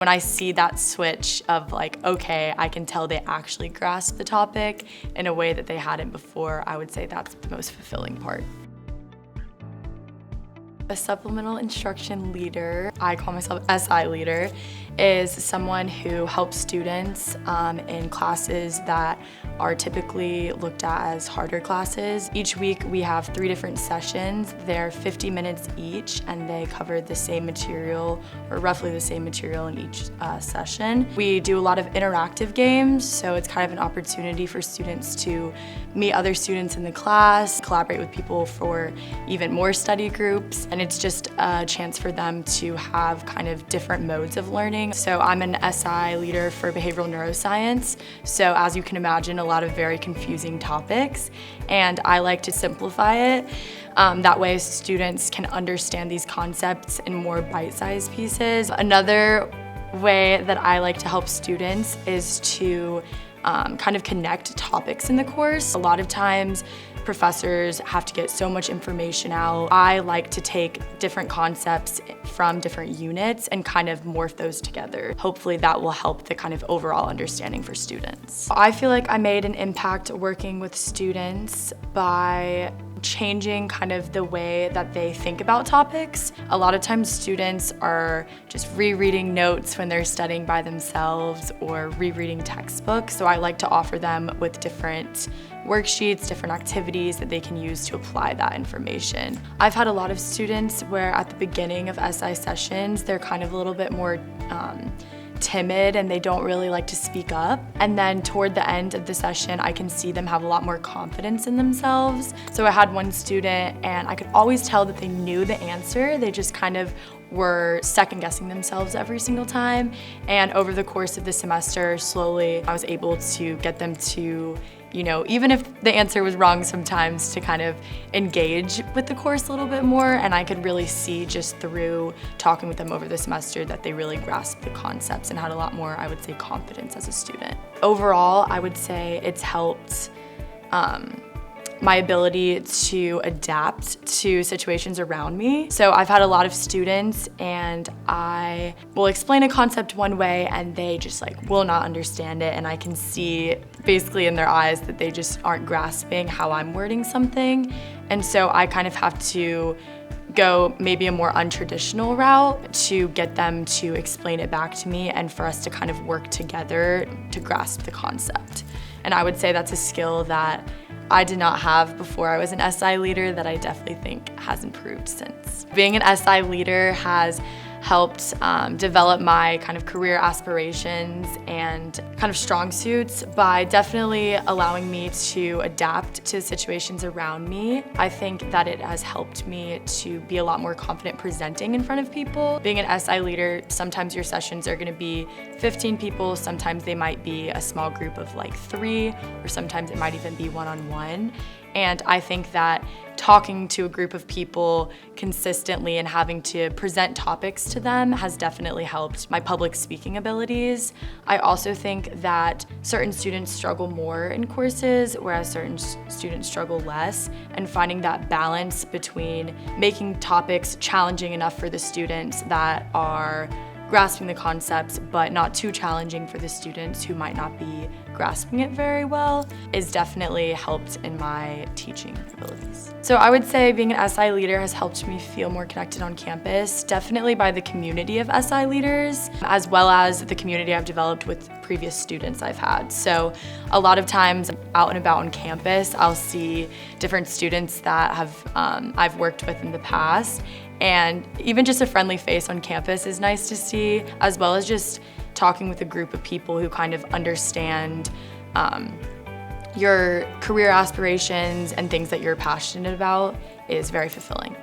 When I see that switch of like, okay, I can tell they actually grasp the topic in a way that they hadn't before, I would say that's the most fulfilling part. A supplemental instruction leader, I call myself SI leader, is someone who helps students in classes that are typically looked at as harder classes. Each week we have 3 different sessions. They're 50 minutes each and they cover the same material, or roughly the same material in each session. We do a lot of interactive games, so it's kind of an opportunity for students to meet other students in the class, collaborate with people for even more study groups, and it's just a chance for them to have kind of different modes of learning. So I'm an SI leader for behavioral neuroscience, so as you can imagine, a lot of very confusing topics, and I like to simplify it. That way students can understand these concepts in more bite-sized pieces. Another way that I like to help students is to kind of connect topics in the course. A lot of times professors have to get so much information out. I like to take different concepts from different units and kind of morph those together. Hopefully that will help the kind of overall understanding for students. I feel like I made an impact working with students by changing kind of the way that they think about topics. A lot of times students are just rereading notes when they're studying by themselves or rereading textbooks, so I like to offer them with different worksheets, different activities that they can use to apply that information. I've had a lot of students where at the beginning of SI sessions, they're kind of a little bit more timid and they don't really like to speak up. And then toward the end of the session, I can see them have a lot more confidence in themselves. So I had one student and I could always tell that they knew the answer, they just kind of were second guessing themselves every single time. And over the course of the semester, slowly I was able to get them to, even if the answer was wrong sometimes, to kind of engage with the course a little bit more, and I could really see just through talking with them over the semester that they really grasped the concepts and had a lot more, I would say, confidence as a student. Overall, I would say it's helped my ability to adapt to situations around me. So I've had a lot of students and I will explain a concept one way and they just will not understand it, and I can see basically in their eyes that they just aren't grasping how I'm wording something. And so I kind of have to go maybe a more untraditional route to get them to explain it back to me and for us to kind of work together to grasp the concept. And I would say that's a skill that I did not have before I was an SI leader that I definitely think has improved since. Being an SI leader has helped develop my kind of career aspirations and kind of strong suits by definitely allowing me to adapt to situations around me. I think that it has helped me to be a lot more confident presenting in front of people. Being an SI leader, sometimes your sessions are going to be 15 people, sometimes they might be a small group of 3, or sometimes it might even be one-on-one. And I think that talking to a group of people consistently and having to present topics to them has definitely helped my public speaking abilities. I also think that certain students struggle more in courses, whereas certain students struggle less, and finding that balance between making topics challenging enough for the students that are grasping the concepts, but not too challenging for the students who might not be grasping it very well, is definitely helped in my teaching abilities. So I would say being an SI leader has helped me feel more connected on campus, definitely by the community of SI leaders, as well as the community I've developed with previous students I've had. So a lot of times out and about on campus, I'll see different students that I've worked with in the past, and even just a friendly face on campus is nice to see, as well as just talking with a group of people who kind of understand your career aspirations and things that you're passionate about is very fulfilling.